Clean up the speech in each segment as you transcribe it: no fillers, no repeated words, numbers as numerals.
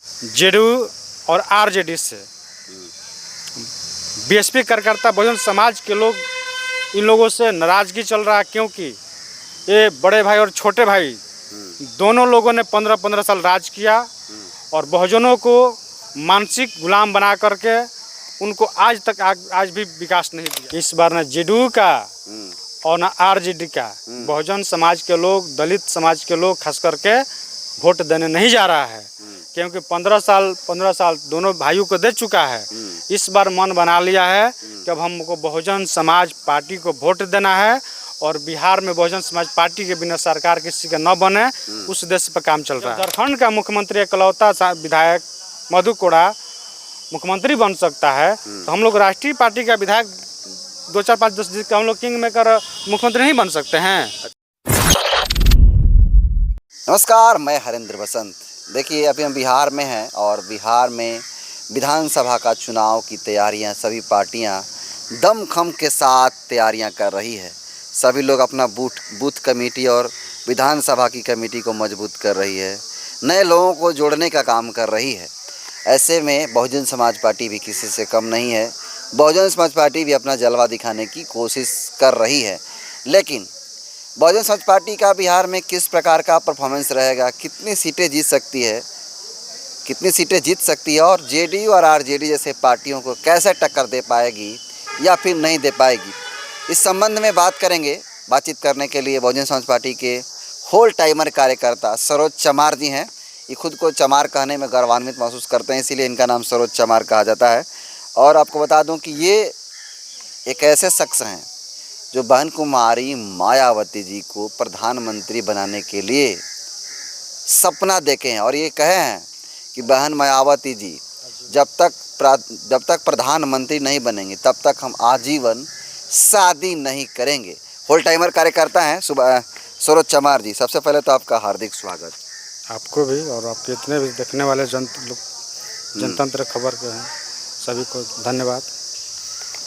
JDU और RJD से BSP कार्यकर्ता बहुजन समाज के लोग, इन लोगों से नाराजगी चल रहा है, क्योंकि ये बड़े भाई और छोटे भाई दोनों लोगों ने 15-15 साल राज किया और बहुजनों को मानसिक गुलाम बना करके उनको आज भी विकास नहीं दिया। इस बार न जेडीयू का और न आरजेडी का बहुजन समाज के लोग, दलित समाज के लोग खास करके वोट देने नहीं जा रहा है, क्योंकि 15 साल दोनों भाइयों को दे चुका है। इस बार मन बना लिया है कि अब हमको बहुजन समाज पार्टी को वोट देना है और बिहार में बहुजन समाज पार्टी के बिना सरकार किसी का न बने, उस उद्देश्य पर काम चल रहा है। झारखंड का मुख्यमंत्री इकलौता विधायक मधु कोड़ा मुख्यमंत्री बन सकता है, तो हम लोग राष्ट्रीय पार्टी का विधायक 2-4-5-10 दिन का हम लोग किंग मेकर मुख्यमंत्री नहीं बन सकते हैं। नमस्कार, मैं हरेंद्र बसंत। देखिए, अभी हम बिहार में हैं और बिहार में विधानसभा का चुनाव की तैयारियां सभी पार्टियां दमखम के साथ तैयारियां कर रही है। सभी लोग अपना बूथ कमेटी और विधानसभा की कमेटी को मजबूत कर रही है, नए लोगों को जोड़ने का काम कर रही है। ऐसे में बहुजन समाज पार्टी भी किसी से कम नहीं है। बहुजन समाज पार्टी भी अपना जलवा दिखाने की कोशिश कर रही है, लेकिन बहुजन समाज पार्टी का बिहार में किस प्रकार का परफॉर्मेंस रहेगा, कितनी सीटें जीत सकती है और जेडीयू और आरजेडी जैसे पार्टियों को कैसे टक्कर दे पाएगी या फिर नहीं दे पाएगी, इस संबंध में बातचीत करने के लिए बहुजन समाज पार्टी के होल टाइमर कार्यकर्ता सरोज चमार जी हैं। ये खुद को चमार कहने में गौरवान्वित महसूस करते हैं, इसीलिए इनका नाम सरोज चमार कहा जाता है। और आपको बता दूं कि ये एक ऐसे शख्स हैं जो बहन कुमारी मायावती जी को प्रधानमंत्री बनाने के लिए सपना देखे हैं और ये कहे हैं कि बहन मायावती जी जब तक प्रधानमंत्री नहीं बनेंगे तब तक हम आजीवन शादी नहीं करेंगे। होल टाइमर कार्यकर्ता हैं सरोज चमार जी। सबसे पहले तो आपका हार्दिक स्वागत। आपको भी और आपके इतने भी देखने वाले जनतंत्र खबर के हैं सभी को धन्यवाद।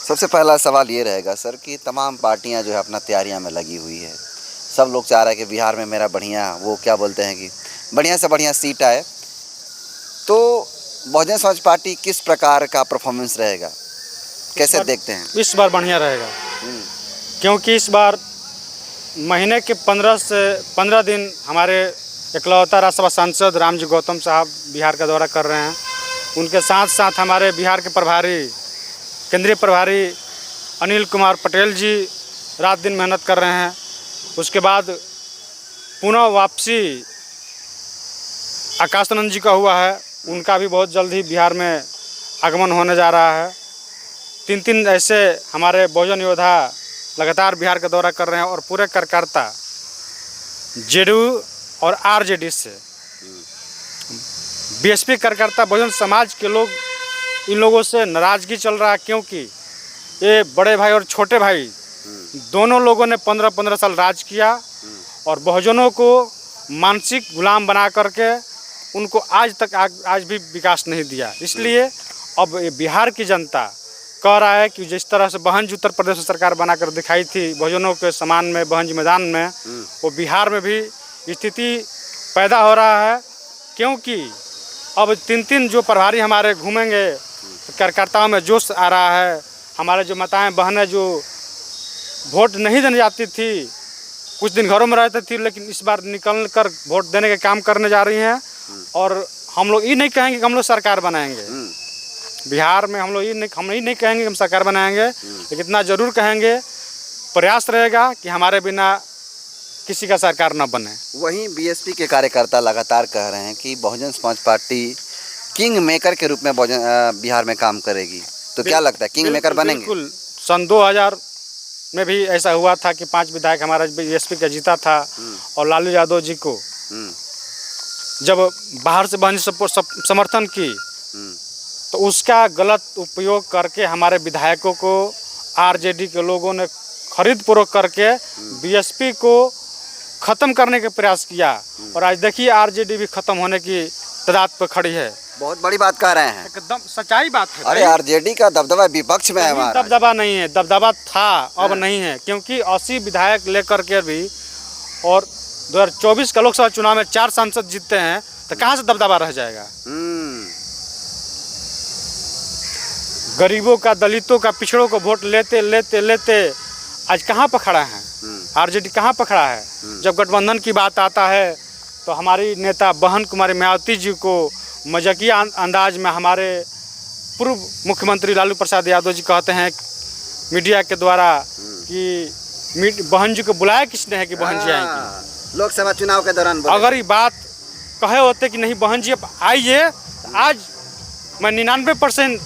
सबसे पहला सवाल ये रहेगा सर कि तमाम पार्टियां जो है अपना तैयारियां में लगी हुई है। सब लोग चाह रहे हैं कि बिहार में मेरा बढ़िया से बढ़िया सीट आए, तो बहुजन समाज पार्टी किस प्रकार का परफॉर्मेंस रहेगा, कैसे देखते हैं? इस बार बढ़िया रहेगा, क्योंकि इस बार महीने के 15 दिन हमारे इकलौता राज्यसभा सांसद रामजी गौतम साहब बिहार का दौरा कर रहे हैं। उनके साथ साथ हमारे बिहार के केंद्रीय प्रभारी अनिल कुमार पटेल जी रात दिन मेहनत कर रहे हैं। उसके बाद पुनः वापसी आकाशानंद जी का हुआ है, उनका भी बहुत जल्द ही बिहार में आगमन होने जा रहा है। 3 ऐसे हमारे बहुजन योद्धा लगातार बिहार का दौरा कर रहे हैं और पूरे कार्यकर्ता जेडीयू और आरजेडी से बीएसपी कार्यकर्ता बहुजन समाज के लोग, इन लोगों से नाराजगी चल रहा है, क्योंकि ये बड़े भाई और छोटे भाई दोनों लोगों ने 15-15 साल राज किया और बहुजनों को मानसिक गुलाम बना करके उनको आज भी विकास नहीं दिया। इसलिए अब बिहार की जनता कह रहा है कि जिस तरह से बहंज उत्तर प्रदेश सरकार बनाकर दिखाई थी बहुजनों के समान में बहंज मैदान में, वो बिहार में भी स्थिति पैदा हो रहा है। क्योंकि अब 3 जो प्रभारी हमारे घूमेंगे, कार्यकर्ताओं में जोश आ रहा है। हमारे जो माताएं बहनें जो वोट नहीं देने जाती थी, कुछ दिन घरों में रहती थी, लेकिन इस बार निकल कर वोट देने के काम करने जा रही हैं। और हम लोग ये नहीं कहेंगे कि हम लोग सरकार बनाएंगे बिहार में, हम ये नहीं कहेंगे कि हम सरकार बनाएंगे, लेकिन इतना ज़रूर कहेंगे, प्रयास रहेगा कि हमारे बिना किसी का सरकार न बने। वहीं बीएसपी के कार्यकर्ता लगातार कह रहे हैं कि Bahujan Samaj party king maker के रूप में बिहार में काम करेगी, तो क्या लगता है किंग मेकर बनेंगे? बिल्कुल। सन 2000 में भी ऐसा हुआ था कि 5 विधायक हमारा बीएसपी का जीता था और लालू यादव जी को जब बाहर से बहन समर्थन की, तो उसका गलत उपयोग करके हमारे विधायकों को आरजेडी के लोगों ने खरीद फरोख्त करके बीएसपी को ख़त्म करने का प्रयास किया। और आज देखिए आरजेडी भी ख़त्म होने की तादाद पर खड़ी है। बहुत बड़ी बात कह रहे हैं, एकदम सच्चाई बात है। अरे आरजेडी का दबदबा विपक्ष में है हमारा। दबदबा नहीं है, दबदबा था, अब नहीं है, क्योंकि 80 विधायक लेकर के भी और 2024 का लोकसभा चुनाव में 4 सांसद जीतते हैं, तो कहाँ से दबदबा रह जाएगा? गरीबों का, दलितों का, पिछड़ों को वोट लेते लेते लेते आज कहाँ पर खड़ा है? आरजेडी कहाँ पर खड़ा है? जब गठबंधन की बात आता है तो हमारी नेता बहन कुमारी मायावती जी को मजाकिया अंदाज में हमारे पूर्व मुख्यमंत्री लालू प्रसाद यादव जी कहते हैं मीडिया के द्वारा कि बहन जी को बुलाया किसने है कि बहन जी आएंगी? लोकसभा चुनाव के दौरान अगर ये बात कहे होते कि नहीं बहन जी अब आइए, आज मैं 99%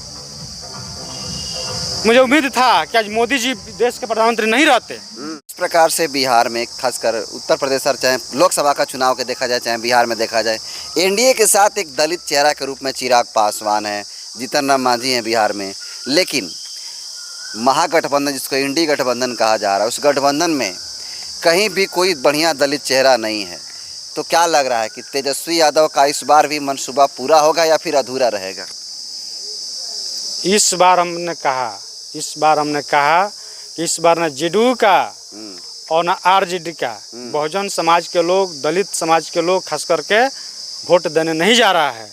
मुझे उम्मीद था कि आज मोदी जी देश के प्रधानमंत्री नहीं रहते। इस प्रकार से बिहार में, खासकर उत्तर प्रदेश और चाहे लोकसभा का चुनाव के देखा जाए चाहे बिहार में देखा जाए, एनडीए के साथ एक दलित चेहरा के रूप में चिराग पासवान है, जीतन राम मांझी हैं बिहार में। लेकिन महागठबंधन, जिसको इंडी गठबंधन कहा जा रहा है, उस गठबंधन में कहीं भी कोई बढ़िया दलित चेहरा नहीं है। तो क्या लग रहा है कि तेजस्वी यादव का इस बार भी मनसूबा पूरा होगा या फिर अधूरा रहेगा? इस बार हमने कहा कि इस बार न जेडीयू का और न आरजेडी का, बहुजन समाज के लोग, दलित समाज के लोग खास करके वोट देने नहीं जा रहा है,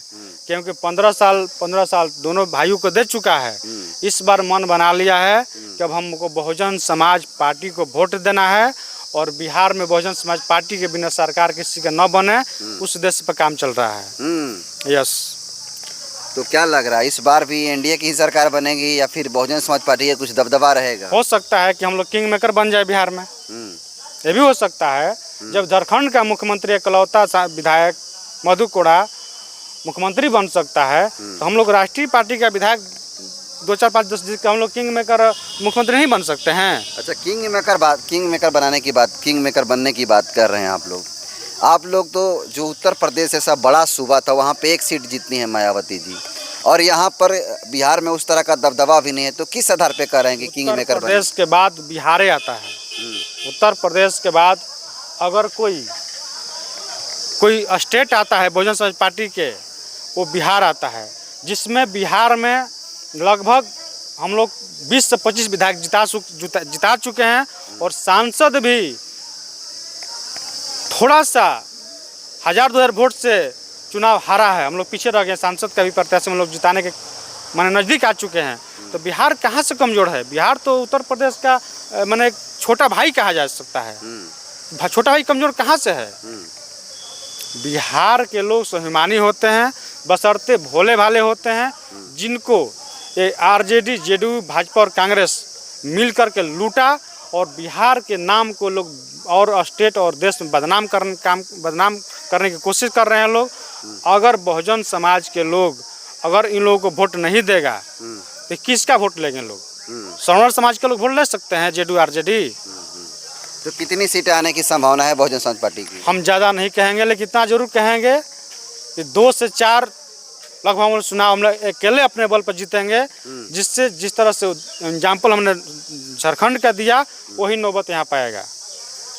क्योंकि 15 साल दोनों भाइयों को दे चुका है। इस बार मन बना लिया है कि अब हमको बहुजन समाज पार्टी को वोट देना है और बिहार में बहुजन समाज पार्टी के बिना सरकार किसी का न बने, उस उद्देश्य पर काम चल रहा है। यस। तो क्या लग रहा है इस बार भी एनडीए की ही सरकार बनेगी या फिर बहुजन समाज पार्टी का कुछ दबदबा रहेगा? हो सकता है कि हम लोग किंग मेकर बन जाए बिहार में, ये भी हो सकता है। जब झारखंड का मुख्यमंत्री इकलौता विधायक मधु कोड़ा मुख्यमंत्री बन सकता है, तो हम लोग राष्ट्रीय पार्टी का विधायक 2, 4, 5, 10 का हम लोग किंग मेकर मुख्यमंत्री नहीं बन सकते हैं? अच्छा, किंग मेकर बनाने की बात, किंग मेकर बनने की बात कर रहे हैं आप लोग तो जो उत्तर प्रदेश ऐसा बड़ा सूबा था, वहाँ पे एक सीट जीतनी है मायावती जी, और यहाँ पर बिहार में उस तरह का दबदबा भी नहीं है। तो किस आधार पे कर रहे हैं कि किंग मेकर? उत्तर प्रदेश के बाद बिहार आता है। उत्तर प्रदेश के बाद अगर कोई स्टेट आता है बहुजन समाज पार्टी के, वो बिहार आता है, जिसमें बिहार में लगभग हम लोग 20 से 25 विधायक जिता चुके हैं और सांसद भी थोड़ा सा 1000-2000 वोट से चुनाव हारा है। हम लोग पीछे रह गए, सांसद का भी प्रत्याशी हम लोग जिताने के माने नज़दीक आ चुके हैं। तो बिहार कहाँ से कमज़ोर है? बिहार तो उत्तर प्रदेश का माने एक छोटा भाई कहा जा सकता है। छोटा भाई कमज़ोर कहाँ से है? बिहार के लोग स्वाभिमानी होते हैं, बशर्ते भोले भाले होते हैं, जिनको ये आरजेडी, जेडीयू, भाजपा और कांग्रेस मिल कर के लूटा और बिहार के नाम को लोग और स्टेट और देश में बदनाम करने की कोशिश कर रहे हैं लोग। अगर बहुजन समाज के लोग अगर इन लोगों को वोट नहीं देगा तो किसका वोट लेंगे लोग? सवर्ण समाज के लोग वोट ले सकते हैं जेडीयू, आरजेडी। तो कितनी सीटें आने की संभावना है बहुजन समाज पार्टी की? हम ज़्यादा नहीं कहेंगे, लेकिन इतना जरूर कहेंगे कि 2 से 4 लगभग हम चुनाव हम लोग अकेले अपने बल पर जीतेंगे। जिस तरह से एग्जाम्पल हमने झारखंड का दिया, वही नौबत यहाँ पाएगा।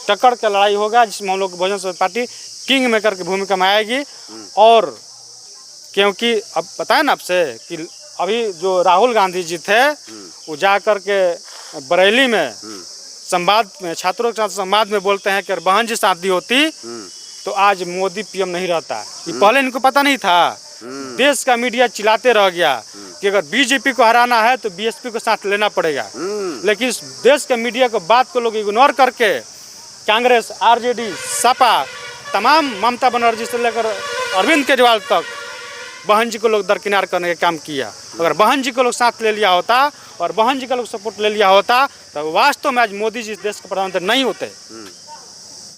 टक्कर का लड़ाई होगा जिसमें हम लोग Bahujan Samaj party king maker की भूमिका में आएगी। और क्योंकि अब पता है ना आपसे कि अभी जो राहुल गांधी जी थे, वो जा कर के बरेली में संवाद में, छात्रों के साथ संवाद में बोलते हैं कि अगर बहन जी शादी होती तो आज मोदी पीएम नहीं रहता। ये पहले इनको पता नहीं था। देश का मीडिया चिल्लाते रह गया कि अगर बीजेपी को हराना है तो बीएसपी को साथ लेना पड़ेगा, लेकिन इस देश के मीडिया को बात को लोग इग्नोर करके कांग्रेस, आरजेडी, सपा, तमाम ममता बनर्जी से लेकर अरविंद केजरीवाल तक बहन जी को लोग दरकिनार करने का काम किया। अगर बहन जी को लोग साथ ले लिया होता और बहन जी का लोग सपोर्ट ले लिया होता तो वास्तव में आज मोदी जी देश के प्रधानमंत्री नहीं होते।